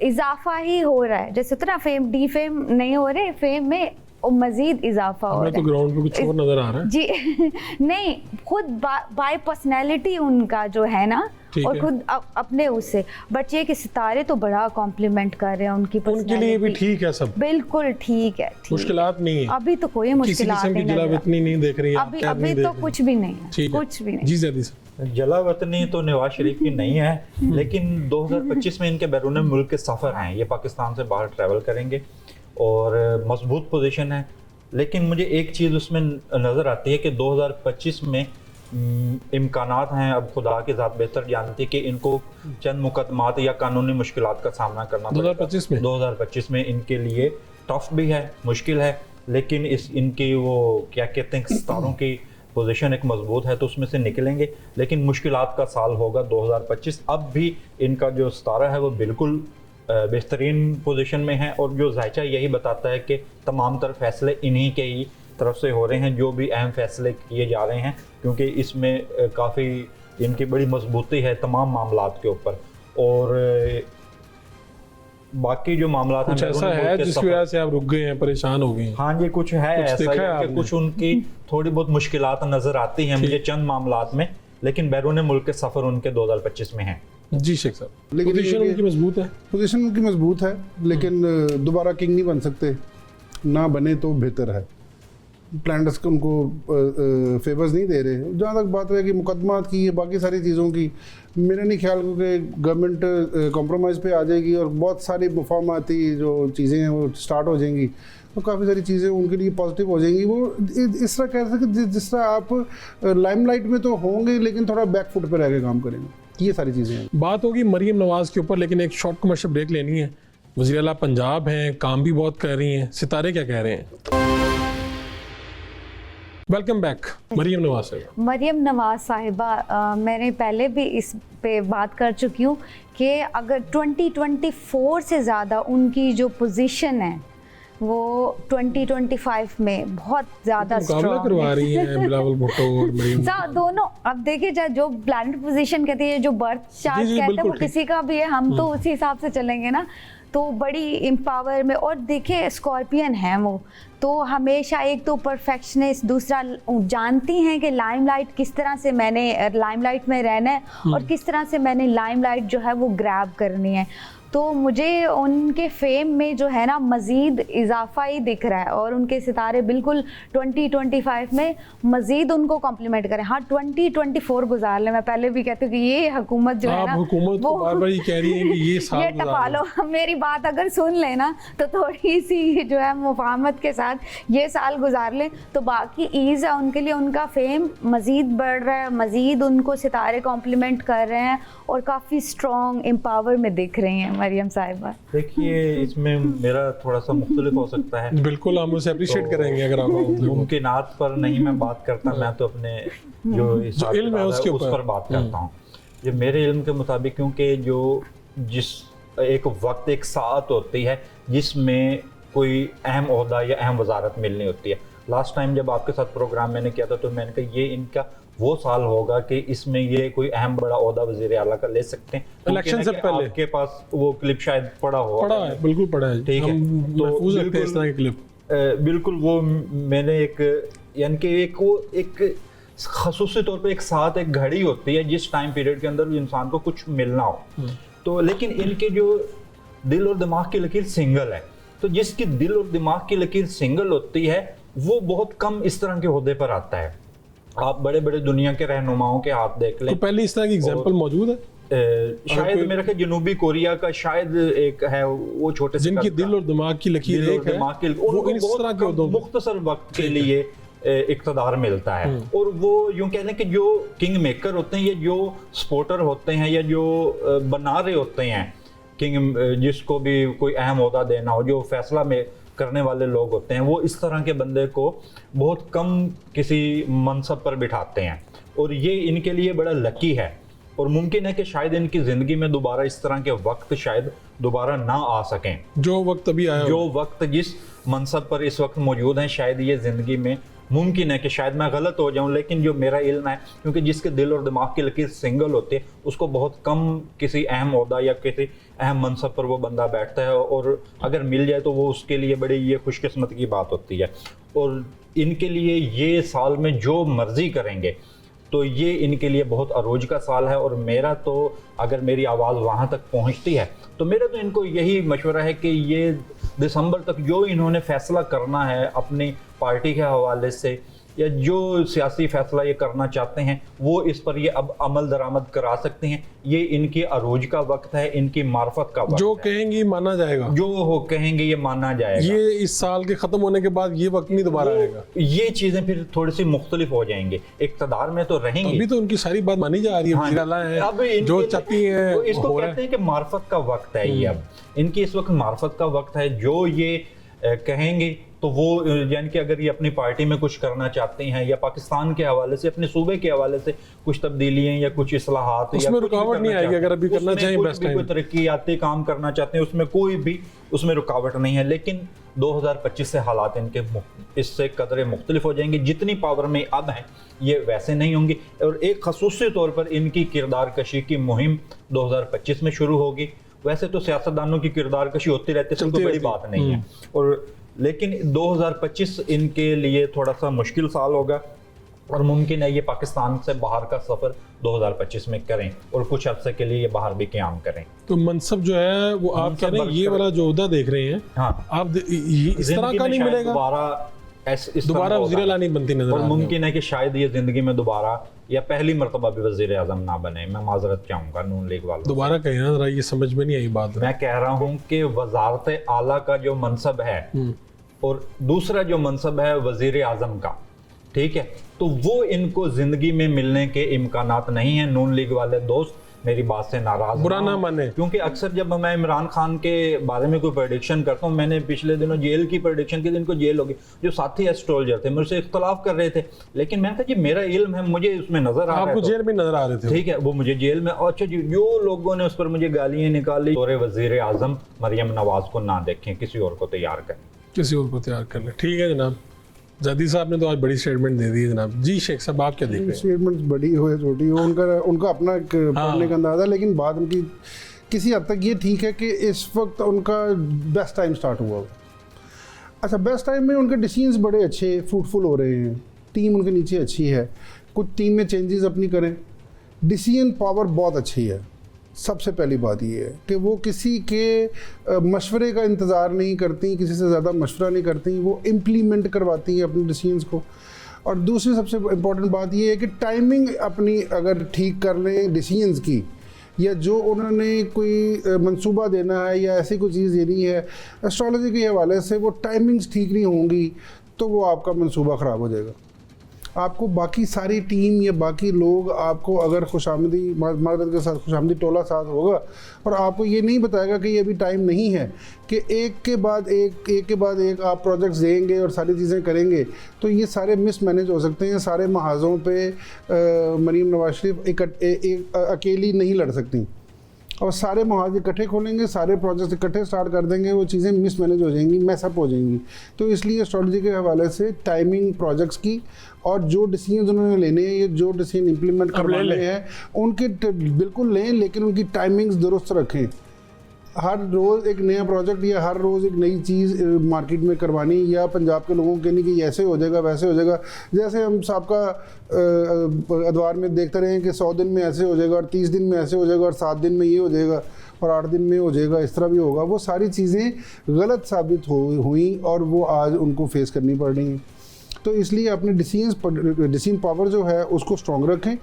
इजाफा ही हो रहा है, जैसे उतना फेम डी फेम नहीं हो रहे, फेम में मजीद इजाफा हो रहा है। तो ग्राउंड पे कुछ और नजर आ रहा है जी नहीं, खुद बाय पर्सनैलिटी उनका जो है ना, और खुद अपने उससे, बट ये कि सितारे तो बड़ा कॉम्प्लीमेंट कर रहे हैं उनकी उनके लिए भी ठीक है सब, बिल्कुल ठीक है, मुश्किलात नहीं है अभी तो कोई मुश्किलात नहीं, जलावतनी नहीं देख रही है अभी तो कुछ भी नहीं है, कुछ भी नहीं। जी जैदी सर, जलावतनी तो नवाज शरीफ की नहीं है, लेकिन 2025 में इनके बैरून मुल्क के सफ़र हैं, ये पाकिस्तान से बाहर ट्रैवल करेंगे और मजबूत पोजीशन है। लेकिन मुझे एक चीज़ उसमें नज़र आती है कि 2025 में इम्कानात हैं, अब खुदा की ज़ात बेहतर जानती है कि इनको चंद मुकदमात या कानूनी मुश्किलात का सामना करना 2025 में इनके लिए टफ भी है, मुश्किल है, लेकिन इनकी वो क्या कहते हैं सितारों की पोजीशन एक मजबूत है तो उसमें से निकलेंगे। लेकिन मुश्किलात का साल होगा 2025। अब भी इनका जो सितारा है वो बिल्कुल बेहतरीन पोजीशन में है, और जो जायचा यही बताता है कि तमाम तर फैसले इन्हीं के ही तरफ से हो रहे हैं, जो भी अहम फैसले किए जा रहे हैं, क्योंकि इसमें काफ़ी इनकी बड़ी मजबूती है तमाम मामलात के ऊपर। और बाकी जो मामलात कुछ ऐसा है जिसकी वजह से आप रुक गए हैं, परेशान हो गए हैं? हाँ जी, कुछ है ऐसा कि कुछ उनकी थोड़ी बहुत मुश्किलात नज़र आती हैं मुझे चंद मामलात में लेकिन बैरून मुल्क के सफ़र उनके 2025 में हैं। जी शेख साहब, लेकिन पोजीशन ये- उनकी मजबूत है। पोजीशन उनकी मजबूत है, लेकिन दोबारा किंग नहीं बन सकते, ना बने तो बेहतर है। प्लांटर्स को उनको फेवर्स नहीं दे रहे। जहाँ तक बात है कि मुकदमात की, बाकी सारी चीज़ों की, मेरा नहीं ख्याल कि गवर्नमेंट कॉम्प्रोमाइज़ पे आ जाएगी और बहुत सारी मुफाहमती जो चीज़ें हैं वो स्टार्ट हो जाएंगी, तो काफ़ी सारी चीज़ें उनके लिए पॉजिटिव हो जाएंगी। वो इस तरह कह सकते कि जिस तरह आप लाइमलाइट में तो होंगे लेकिन थोड़ा बैक फुट पर रह के काम करेंगे, ये सारी चीज़ें हैं। बात होगी मरीम नवाज के ऊपर, लेकिन एक शॉर्ट कमर्शियल ब्रेक लेनी है। वज़ीर आला पंजाब हैं, काम भी बहुत कर रही हैं, सितारे क्या कह रहे हैं? वेलकम बैक मरीम नवाज साहिबा। मरीम नवाज साहिबा, मैंने पहले भी इस पे बात कर चुकी हूँ कि अगर 2024 से ज़्यादा उनकी जो पोजीशन है वो 2025 में बहुत ज़्यादा मुकाबला करवा रही हैं बिलावल भुट्टो और मरीम। दोनों अब देखिए, जो प्लैनेट पोजीशन कहती है, जो बर्थ चार्ट जी, कहते हैं, बिल्कुल वो किसी का भी है, हम तो उसी हिसाब से चलेंगे ना। तो बड़ी एम्पावर में, और देखिए स्कॉर्पियन है वो, तो हमेशा एक तो परफेक्शनिस्ट, दूसरा जानती हैं कि लाइमलाइट किस तरह से मैंने लाइमलाइट में रहना है और किस तरह से मैंने लाइमलाइट जो है वो ग्रैब करनी है। तो मुझे उनके फेम में जो है ना मज़ीद इजाफा ही दिख रहा है, और उनके सितारे बिल्कुल 2025 में मज़ीद उनको कॉम्प्लीमेंट करें। हाँ, 2024 गुजार लें। मैं पहले भी कहती हूँ कि ये हुकूमत जो है ना, हुकूमत को बार-बार ये कह रही है कि ये साल ये टपा लो, मेरी बात अगर सुन लेना तो थोड़ी सी जो है मुफाहमत के साथ ये साल गुजार लें तो बाकी ईज़ है उनके लिए। उनका फेम मज़ीद बढ़ रहा है, मज़ीद उनको सितारे कॉम्प्लीमेंट कर रहे हैं और काफ़ी स्ट्रॉन्ग एम्पावर में दिख रही हैं मरियम साहिबा। देखिए, इसमें मेरा थोड़ा सा मुख्तलिफ हो सकता है। बिल्कुल, हम उसे अप्रिशिएट करेंगे अगर आप मुमकिनात पर नहीं मैं बात करता, मैं तो अपने जो हिसाब इल्म है उसके उस ऊपर पर बात करता हूँ। ये मेरे इल्म के मुताबिक, क्योंकि जो जिस एक वक्त, एक साथ होती है जिसमें कोई अहम ओहदा या अहम वजारत मिलनी होती है। लास्ट टाइम जब आपके साथ प्रोग्राम मैंने किया था तो मैंने कहा ये इनका वो साल होगा कि इसमें ये कोई अहम बड़ा ओहदा वज़ीर आला का ले सकते हैं। इलेक्शन से पहले आपके पास वो क्लिप शायद पड़ा है, बिल्कुल पड़ा है। ठीक है, तो महफूज रखते हैं इस तरह के क्लिप। बिल्कुल, वो मैंने एक यानी कि एक ख़ुसूसी तौर पे एक साथ एक घड़ी होती है जिस टाइम पीरियड के अंदर इंसान को कुछ मिलना हो। तो लेकिन इनके जो दिल और दिमाग की लकीर सिंगल है, तो जिसकी दिल और दिमाग की लकीर सिंगल होती है वो बहुत कम इस तरह के ओहदे पर आता है। आप बड़े बड़े दुनिया के रहनुमाओं के हाथ देख लें, तो पहले इस तरह की एग्जांपल मौजूद है। शायद मेरा ख्याल जनूबी कोरिया का शायद एक है, वो छोटे से जिनकी दिल और दिमाग की लकीर एक है, वो इस तरह के ओहदों मुख्तसर वक्त के लिए इक़्तिदार मिलता है। और वो यूं कह लें कि जो किंग मेकर होते हैं या जो सपोर्टर होते हैं या जो बना रहे होते हैं किंग, जिसको भी कोई अहम ओहदा देना हो, जो फैसला में करने वाले लोग होते हैं, वो इस तरह के बंदे को बहुत कम किसी मनसब पर बिठाते हैं। और ये इनके लिए बड़ा लकी है और मुमकिन है कि शायद इनकी ज़िंदगी में दोबारा इस तरह के वक्त शायद दोबारा ना आ सकें। जो वक्त अभी आया, जो वक्त जिस मनसब पर इस वक्त मौजूद हैं, शायद ये ज़िंदगी में मुमकिन है कि शायद मैं गलत हो जाऊं, लेकिन जो मेरा इल्म है, क्योंकि जिसके दिल और दिमाग की लकीर सिंगल होती है उसको बहुत कम किसी अहम ओहदा या किसी अहम मनसब पर वो बंदा बैठता है, और अगर मिल जाए तो वो उसके लिए बड़ी ये खुशकिस्मत की बात होती है। और इनके लिए ये साल में जो मर्जी करेंगे तो ये इनके लिए बहुत अरोज का साल है। और मेरा तो अगर मेरी आवाज़ वहाँ तक पहुँचती है तो मेरा तो इनको यही मशवरा है कि ये दिसंबर तक जो इन्होंने फ़ैसला करना है अपनी पार्टी के हवाले से या जो सियासी फैसला ये करना चाहते हैं वो इस पर ये अब अमल दरामद करा सकते हैं। ये इनकी अरूज का वक्त है, इनकी मार्फत का वक्त जो है। कहेंगे माना जाएगा, जो हो कहेंगे ये माना जाएगा। ये इस साल के ख़त्म होने के बाद ये वक्त नहीं दोबारा आएगा। ये चीज़ें फिर थोड़ी सी मुख्तलिफ हो जाएंगी, इक़्तिदार में तो रहेंगी। अभी तो उनकी सारी बात मानी जा रही है, हाँ, अब जो चाहती है तो इसको कहते हैं कि मार्फत का वक्त है। ये अब इनकी इस वक्त मार्फत का वक्त है। जो ये कहेंगे तो वो यानी कि अगर ये अपनी पार्टी में कुछ करना चाहते हैं या पाकिस्तान के हवाले से, अपने सूबे के हवाले से कुछ तब्दीलियां या कुछ इस्लाहात, उसमें रुकावट नहीं आएगी। अगर अभी करना चाहिए बेस्ट टाइम, कोई तरक्कियाती काम करना चाहते हैं उसमें कोई भी उसमें रुकावट नहीं है। लेकिन 2025 से हालात इनके इससे कदरे मुख्तलिफ हो जाएंगे। जितनी पावर में अब हैं ये वैसे नहीं होंगी। और एक खसूसी तौर पर इनकी किरदार कशी की मुहिम 2025 में शुरू होगी। वैसे तो सियासतदानों की किरदार कशी होती रहती है, कोई बड़ी बात नहीं है। और लेकिन 2025 इनके लिए थोड़ा सा मुश्किल साल होगा। और मुमकिन है ये पाकिस्तान से बाहर का सफ़र 2025 में करें और कुछ अर्से के लिए ये बाहर भी क़याम करें। तो मनसब जो है वो आप कह रहे हैं ये वाला जो उहदा देख रहे हैं, हाँ, आप इस तरह का नहीं मिलेगा, दोबारा वज़ीर-ए-आला नहीं बनती नजर और आ रही है। मुमकिन है कि शायद ये ज़िंदगी में दोबारा या पहली मरतबा भी वज़ीर आज़म ना बने। मैं माजरत चाहूँगा नून लीग वालों से। दोबारा कहीं ना जरा, ये समझ में नहीं आई बात। मैं कह रहा हूँ कि वज़ारत आला का जो मनसब है और दूसरा जो मनसब है वज़ीर आज़म का, ठीक है, तो वो इनको ज़िंदगी में मिलने के इम्कानात नहीं है। नून लीग वाले दोस्त मेरी बात से नाराज बुरा ना माने, क्योंकि अक्सर जब मैं इमरान खान के बारे में कोई प्रेडिक्शन करता हूँ, मैंने पिछले दिनों जेल की प्रेडिक्शन की, इनको जेल होगी, जो साथी एस्ट्रोलजर थे मुझसे इख्तलाफ कर रहे थे, लेकिन मैंने कहा जी मेरा इल्म है, मुझे उसमें नजर आ रहा है। आपको जेल में नजर आ रहे थे, ठीक है, वो मुझे जेल में। अच्छा जी, जो लोगों ने उस पर मुझे गालियाँ निकाली, तौर वज़ीर आज़म मरियम नवाज को ना देखें, किसी और को तैयार करें, किसी और को तैयार कर ले। ठीक है जनाब, जदी साहब ने तो आज बड़ी स्टेटमेंट दे दी है जनाब। जी शेख साहब, आप क्या देख रहे हैं? स्टेटमेंट बड़ी हो या छोटी हो, उनका अपना एक पढ़ने का अंदाजा, लेकिन बात उनकी किसी हद तक ये ठीक है कि इस वक्त उनका बेस्ट टाइम स्टार्ट हुआ हो। अच्छा, बेस्ट टाइम में उनके डिसीजंस बड़े अच्छे फ्रूटफुल हो रहे हैं, टीम उनके नीचे अच्छी है, कुछ टीम में चेंजेस अपनी करें, डिसीजन पावर बहुत अच्छी है। सबसे पहली बात ये है कि वो किसी के मशवरे का इंतज़ार नहीं करती, किसी से ज़्यादा मशवरा नहीं करती, वो इम्प्लीमेंट करवाती हैं अपने डिसीजंस को। और दूसरी सबसे इम्पॉर्टेंट बात ये है कि टाइमिंग अपनी अगर ठीक कर लें डिसीजंस की, या जो उन्होंने कोई मंसूबा देना है या ऐसी कोई चीज़ देनी है एस्ट्रोलॉजी के हवाले से, वो टाइमिंग्स ठीक नहीं होंगी तो वो आपका मंसूबा ख़राब हो जाएगा। आपको बाकी सारी टीम या बाकी लोग आपको अगर खुशामदी मार्गदर्शन के साथ खुशामदी टोला साथ होगा और आपको ये नहीं बताएगा कि ये अभी टाइम नहीं है कि एक के बाद एक आप प्रोजेक्ट्स देंगे और सारी चीज़ें करेंगे, तो ये सारे मिसमैनेज हो सकते हैं। सारे महाजों पे मरीम नवाज शरीफ अकेली नहीं लड़ सकती, और सारे महाज इकट्ठे खोलेंगे, सारे प्रोजेक्ट्स इकट्ठे स्टार्ट कर देंगे, वो चीज़ें मिसमैनेज हो जाएंगी, मैसअप हो जाएंगी। तो इसलिए एस्ट्रोलॉजी के हवाले से टाइमिंग प्रोजेक्ट्स की और जो डिसीजन उन्होंने लेने हैं, ये जो डिसीजन इम्प्लीमेंट करवाने हैं उनके बिल्कुल लें, लेकिन उनकी टाइमिंग्स दुरुस्त रखें। हर रोज़ एक नया प्रोजेक्ट या हर रोज़ एक नई चीज़ मार्केट में करवानी, या पंजाब के लोगों के नहीं कि ऐसे हो जाएगा वैसे हो जाएगा। जैसे हम सबका अखबार में देखते रहे कि 100 दिन में ऐसे हो जाएगा और 30 दिन में ऐसे हो जाएगा और 7 दिन में ये हो जाएगा और 8 दिन में हो जाएगा, इस तरह भी होगा। वो सारी चीज़ें गलत साबित हुई और वो आज उनको फेस करनी पड़ रही हैं। तो इसलिए अपने डिसीजन पावर जो है उसको स्ट्रॉन्ग रखें,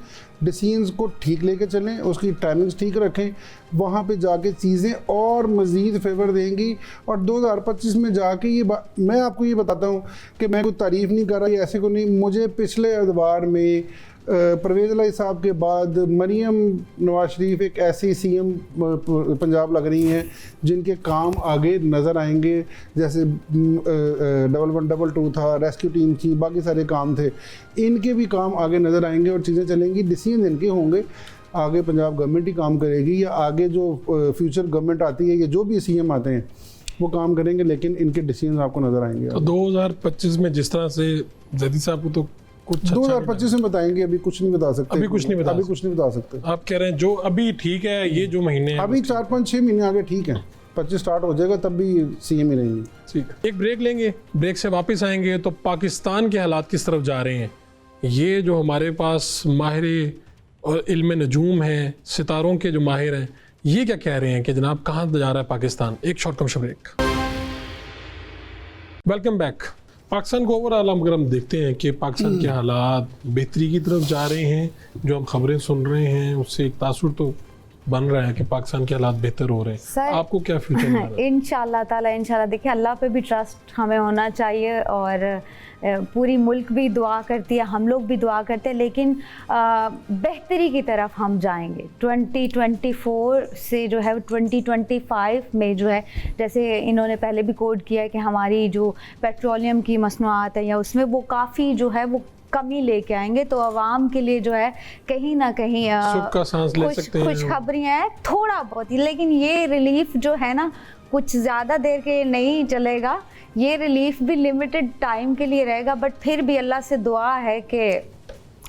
डिसीजंस को ठीक लेके चलें, उसकी टाइमिंग्स ठीक रखें, वहाँ पे जाके चीज़ें और मज़ीद फेवर देंगी। और 2025 में जाके ये मैं आपको ये बताता हूँ कि मैं कोई तारीफ़ नहीं कर रहा, ये ऐसे को नहीं, मुझे पिछले अखबार में परवेज़ इलाही साहब के बाद मरियम नवाज शरीफ एक ऐसी सीएम पंजाब लग रही हैं जिनके काम आगे नज़र आएंगे। जैसे 1122 था, रेस्क्यू टीम थी, बाकी सारे काम थे, इनके भी काम आगे नज़र आएंगे और चीज़ें चलेंगी। डिसीजन इनके होंगे, आगे पंजाब गवर्नमेंट ही काम करेगी, या आगे जो फ्यूचर गवर्नमेंट आती है या जो भी सीएम आते हैं वो काम करेंगे, लेकिन इनके डिसीजन आपको नज़र आएंगे। तो 2025 में जिस तरह से जदी साहब को तो कुछ 2025 में बताएंगे, अभी कुछ नहीं बता सकते, अभी कुछ नहीं बता सकते। आप कह रहे हैं जो अभी ठीक है, ये जो महीने अभी 4-5-6 महीने आगे ठीक है, 25 स्टार्ट हो जाएगा तब भी सीएम ही रहेंगे। ठीक है, एक ब्रेक लेंगे, ब्रेक से वापस आएंगे तो पाकिस्तान के हालात किस तरफ जा रहे हैं, ये जो हमारे पास माहिर और इल्म नजूम हैं, सितारों के जो माहिर हैं, ये क्या कह रहे हैं कि जनाब कहाँ जा रहा है पाकिस्तान। एक short commercial break. Welcome back. Pakistan को ओवरऑल अगर हम देखते हैं कि पाकिस्तान के हालात बेहतरी की तरफ जा रहे हैं, जो हम खबरें सुन रहे हैं उससे एक तासुर तो बन रहा है कि पाकिस्तान के हालात बेहतर हो रहे हैं। आपको क्या फ्यूचर में इंशाल्लाह ताला, इंशाल्लाह देखिए अल्लाह पे भी ट्रस्ट हमें होना चाहिए और पूरी मुल्क भी दुआ करती है, हम लोग भी दुआ करते हैं, लेकिन बेहतरी की तरफ हम जाएंगे। 2024 से जो है 2025 में जो है, जैसे इन्होंने पहले भी कोड किया है कि हमारी जो पेट्रोलियम की मसनूआत है या उसमें वो काफ़ी जो है वो कमी लेके आएंगे, तो आवाम के लिए जो है कहीं ना कहीं सुख का सांस ले सकते हैं। खुशखबरियाँ हैं थोड़ा बहुत ही, लेकिन ये रिलीफ जो है ना कुछ ज़्यादा देर के लिए नहीं चलेगा, ये रिलीफ भी लिमिटेड टाइम के लिए रहेगा, बट फिर भी अल्लाह से दुआ है कि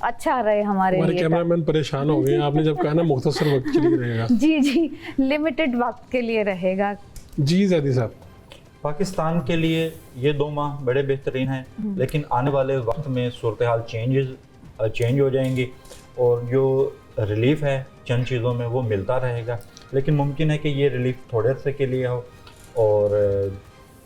अच्छा रहे हमारे लिए। कैमरामैन परेशान हो गए, आपने जब कहा ना मुख्तसर वक्त के लिए रहेगा। जी लिमिटेड वक्त के लिए रहेगा। जी ज़ैदी साहब, पाकिस्तान के लिए ये 2 माह बड़े बेहतरीन हैं, लेकिन आने वाले वक्त में सूरत हाल चेंजेस चेंज हो जाएंगी और जो रिलीफ है चंद चीज़ों में वो मिलता रहेगा, लेकिन मुमकिन है कि ये रिलीफ थोड़े अरसे के लिए हो। और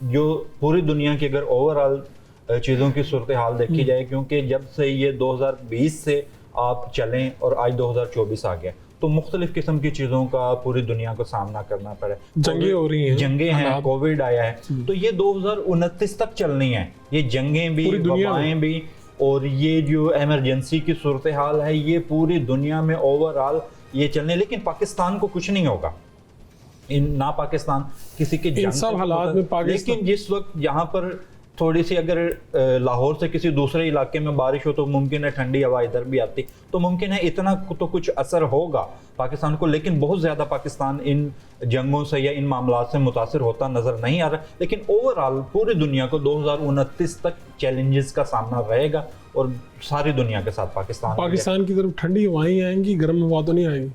जो पूरी दुनिया की अगर ओवरऑल चीज़ों की सूरत हाल देखी जाए, क्योंकि जब से ये 2020 से आप चलें और आज 2024 आ गया, तो मुख्तलिफ किस्म की चीज़ों का पूरी दुनिया को सामना करना पड़ा। जंगें हो रही हैं, जंगें हैं, कोविड आया है, तो ये 2029 तक चलनी है, ये जंगें भी, वबाएं भी, और ये जो इमरजेंसी की सूरत हाल है ये पूरी दुनिया में ओवरऑल ये चलने। लेकिन पाकिस्तान को कुछ नहीं होगा, ना पाकिस्तान किसी के इन सब हालात में पाकिस्तान, लेकिन जिस वक्त यहाँ पर थोड़ी सी अगर लाहौर से किसी दूसरे इलाके में बारिश हो तो मुमकिन है ठंडी हवा इधर भी आती, तो मुमकिन है इतना तो कुछ असर होगा पाकिस्तान को, लेकिन बहुत ज़्यादा पाकिस्तान इन जंगों से या इन मामलात से मुतासिर होता नज़र नहीं आ रहा। लेकिन ओवरऑल पूरी दुनिया को 2029 तक चैलेंजेस का सामना रहेगा और सारी दुनिया के साथ पाकिस्तान की तरफ ठंडी हवाएं आएंगी, गर्म हवा तो नहीं आएगी।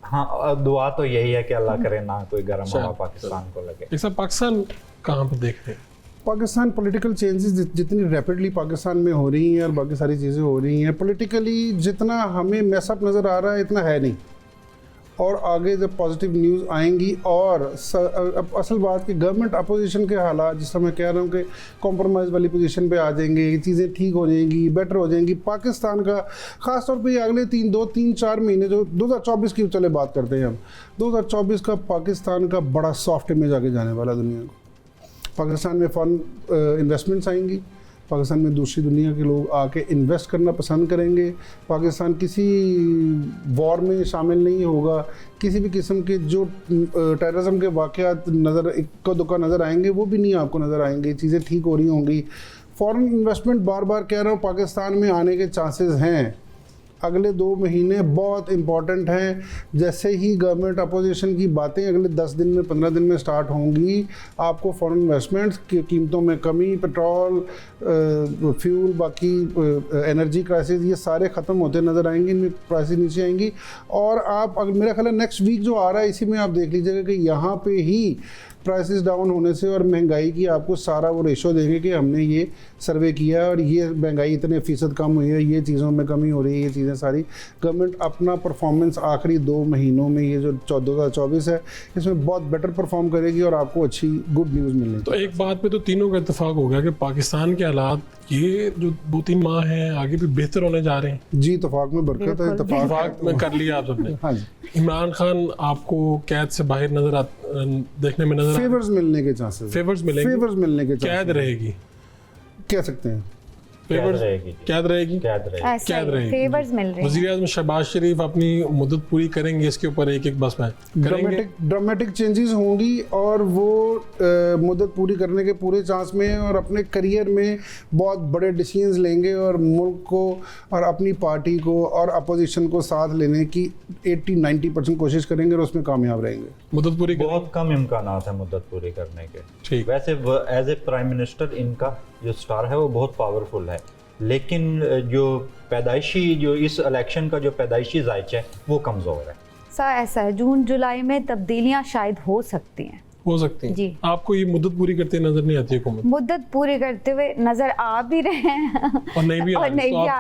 हाँ, दुआ तो यही है कि अल्लाह करे ना कोई गर्म हवा पाकिस्तान को लगे। एक पाकिस्तान कहाँ पर देख रहे हैं? पाकिस्तान पॉलिटिकल चेंजेस जितनी रैपिडली पाकिस्तान में हो रही हैं और बाकी सारी चीज़ें हो रही हैं, पॉलिटिकली जितना हमें मैसअप नज़र आ रहा है इतना है नहीं। और आगे जब पॉजिटिव न्यूज़ आएंगी और असल बात कि गवर्नमेंट अपोजिशन के हालात, जिस तरह मैं कह रहा हूँ कि कॉम्प्रोमाइज़ वाली पोजीशन पे आ जाएंगे, चीज़ें ठीक हो जाएंगी, बेटर हो जाएंगी। पाकिस्तान का ख़ास तौर पे अगले 3-4 महीने जो 2024 की चले बात करते हैं हम, 2024 का पाकिस्तान का बड़ा सॉफ्ट इमेज आगे जाने वाला दुनिया को। पाकिस्तान में फॉरेन इन्वेस्टमेंट्स आएंगी, पाकिस्तान में दूसरी दुनिया के लोग आके इन्वेस्ट करना पसंद करेंगे। पाकिस्तान किसी वॉर में शामिल नहीं होगा, किसी भी किस्म के जो टेररिज्म के वाक़यात नज़र इक्का दुक्का नज़र आएंगे वो भी नहीं आपको नज़र आएंगे, चीज़ें ठीक हो रही होंगी। फॉरेन इन्वेस्टमेंट बार बार कह रहा हूँ पाकिस्तान में आने के चांसेस हैं। अगले 2 महीने बहुत इंपॉर्टेंट हैं। जैसे ही गवर्नमेंट अपोजिशन की बातें अगले 10 दिन में 15 दिन में स्टार्ट होंगी, आपको फॉरेन इन्वेस्टमेंट्स की कीमतों में कमी, पेट्रोल, फ्यूल, बाकी एनर्जी क्राइसिस, ये सारे ख़त्म होते नज़र आएंगे, इनमें प्राइसेस नीचे आएंगी। और आप अगर मेरा ख्याल है नेक्स्ट वीक जो आ रहा है इसी में आप देख लीजिएगा कि यहाँ पे ही प्राइसेस डाउन होने से और महंगाई की आपको सारा वो रेशो देंगे कि हमने ये सर्वे किया है और ये महंगाई इतने फ़ीसद कम हुई है, ये चीज़ों में कमी हो रही है, ये चीज़ें सारी। गवर्नमेंट अपना परफॉर्मेंस आखिरी 2 महीनों में ये जो 2024 है इसमें बहुत बेटर परफॉर्म करेगी और आपको अच्छी गुड न्यूज़ मिलनी। तो एक बात पे तो तीनों का इत्तेफाक हो गया कि पाकिस्तान के हालात ये जो 2-3 माह हैं आगे भी बेहतर होने जा रहे हैं। जी, इत्तेफाक में बरकत है, इत्तेफाक में कर लिया आप सबने। हाँ जी। इमरान खान आपको कैद से बाहर देखने में नजर फेवर्स मिलने के चांसेस, फेवर्स मिलेंगे, फेवर्स मिलने के कैद रहेगी, कह सकते हैं कैद रहेगी, फेवर्स मिल रहे हैं। वज़ीर-ए-आज़म शहबाज शरीफ अपनी मुद्दत पूरी करेंगे, इसके ऊपर एक बस में ड्रामेटिक चेंजेस होंगी और वो मुद्दत पूरी करने के पूरे चांस में हैं और अपने करियर में बहुत बड़े डिसीजंस लेंगे और मुल्क को और अपनी पार्टी को और अपोजिशन को साथ लेने की 80-90% कोशिश करेंगे और उसमें कामयाब रहेंगे। मुद्दत पूरी बहुत कम इम्कानात है मुद्दत पूरी करने के। ठीक, वैसे एज ए प्राइम मिनिस्टर इनका जो स्टार है वो बहुत पावरफुल है, लेकिन जो पैदाइशी जो इस इलेक्शन का जो पैदाइशी जायचा है वो कमज़ोर है। सर ऐसा है, जून जुलाई में तब्दीलियां शायद हो सकती हैं जी। आपको ये मुद्दत पूरी करते नजर नहीं आती हुकूमत? मुद्दत पूरी करते हुए नजर आ भी रहे हैं और नहीं भी आ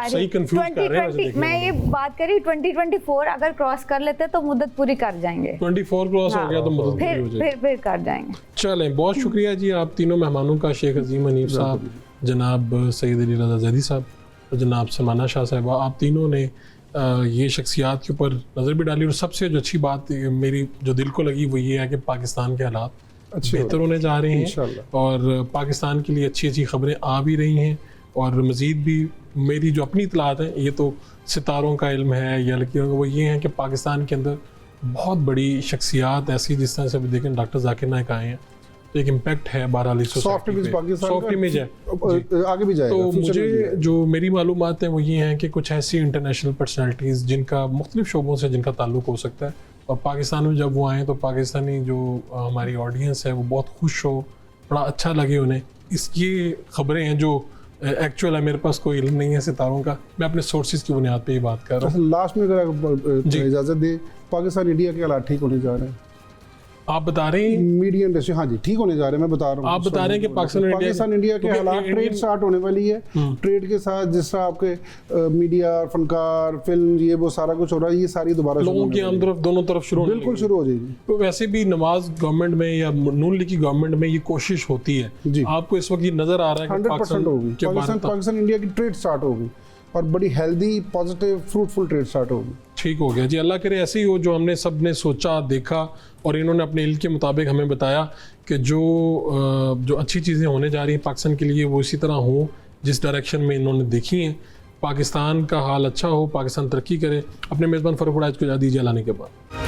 रही। 2020 मैं ये बात करी 2024 अगर क्रॉस कर लेते तो मुद्दत पूरी कर जाएंगे। 24 क्रॉस हो गया तो मुद्दत पूरी हो जाएगी, फिर कर जाएंगे। चलें, बहुत शुक्रिया जी आप तीनों मेहमानों का, शेख अजीम हनीफ साहब, जनाब सैयद अली रज़ा ज़ैदी साहब और जनाब सलमाना शाह साहिबा। आप तीनों ने ये शख्सियात के ऊपर नज़र भी डाली और सबसे जो अच्छी बात मेरी जो दिल को लगी वो ये है कि पाकिस्तान के हालात बेहतर होने जा रहे हैं और पाकिस्तान के लिए अच्छी अच्छी खबरें आ भी रही हैं। और मज़ीद भी मेरी जो अपनी इतलात हैं, ये तो सितारों का इल्म है या लकीरों का, वो ये हैं कि पाकिस्तान के अंदर बहुत बड़ी शख्सियात ऐसी, जिस तरह से अभी देखें डॉक्टर जाकिर नाइक आए हैं, तो एक इम्पैक्ट है बहरहाल सॉफ्ट इमेज है, आगे भी जाएगा। तो मुझे जो मेरी मालूमात हैं वो ये हैं कि कुछ ऐसी इंटरनेशनल पर्सनैलिटीज़ जिनका मुख्तलिफ शोबों से जिनका ताल्लुक़ हो सकता है, और पाकिस्तान में जब वो आएँ तो पाकिस्तानी जो हमारी ऑडियंस है वो बहुत खुश हो, बड़ा अच्छा लगे उन्हें। ये खबरें हैं जो एक्चुअल है, मेरे पास कोई इल्म नहीं है सितारों का, मैं अपने सोर्सेज की बुनियाद पे ही बात कर रहा हूँ। लास्ट में अगर इजाज़त दे, पाकिस्तान इंडिया के हालात ठीक होने जा रहे हैं? आप बता रहे हैं मीडिया इंडस्ट्री, हाँ जी ठीक होने जा रहे हैं, मैं बता रहा हूँ। आप बता रहे हैं कि पाकिस्तान इंडिया के हालात, ट्रेड स्टार्ट होने वाली है, ट्रेड के साथ जिस तरह आपके मीडिया, फनकार, फिल्म, ये वो सारा कुछ हो रहा है, ये सारी दोबारा लोगों की आमदरफ दोनों तरफ शुरू होने बिल्कुल लगी। शुरू हो जाएगी। तो वैसे भी नवाज गवर्नमेंट में या नून लीग की गवर्नमेंट में ये कोशिश होती है, जी। आपको इस वक्त ये नजर आ रहा है कि 100% होगी। के भारत पाकिस्तान इंडिया की ट्रेड स्टार्ट होगी और बड़ी healthy, positive, fruitful trade start होगी। ठीक हो गया जी, अल्लाह करे ऐसे ही हो जो हमने सब ने सोचा, देखा और इन्होंने अपने इल्म के मुताबिक हमें बताया कि जो अच्छी चीज़ें होने जा रही हैं पाकिस्तान के लिए वो इसी तरह हों जिस डायरेक्शन में इन्होंने देखी हैं। पाकिस्तान का हाल अच्छा हो, पाकिस्तान तरक्की करे। अपने मेज़बान फ़रूख वड़ाइच को इजाज़त दीजिए, लाने के बाद।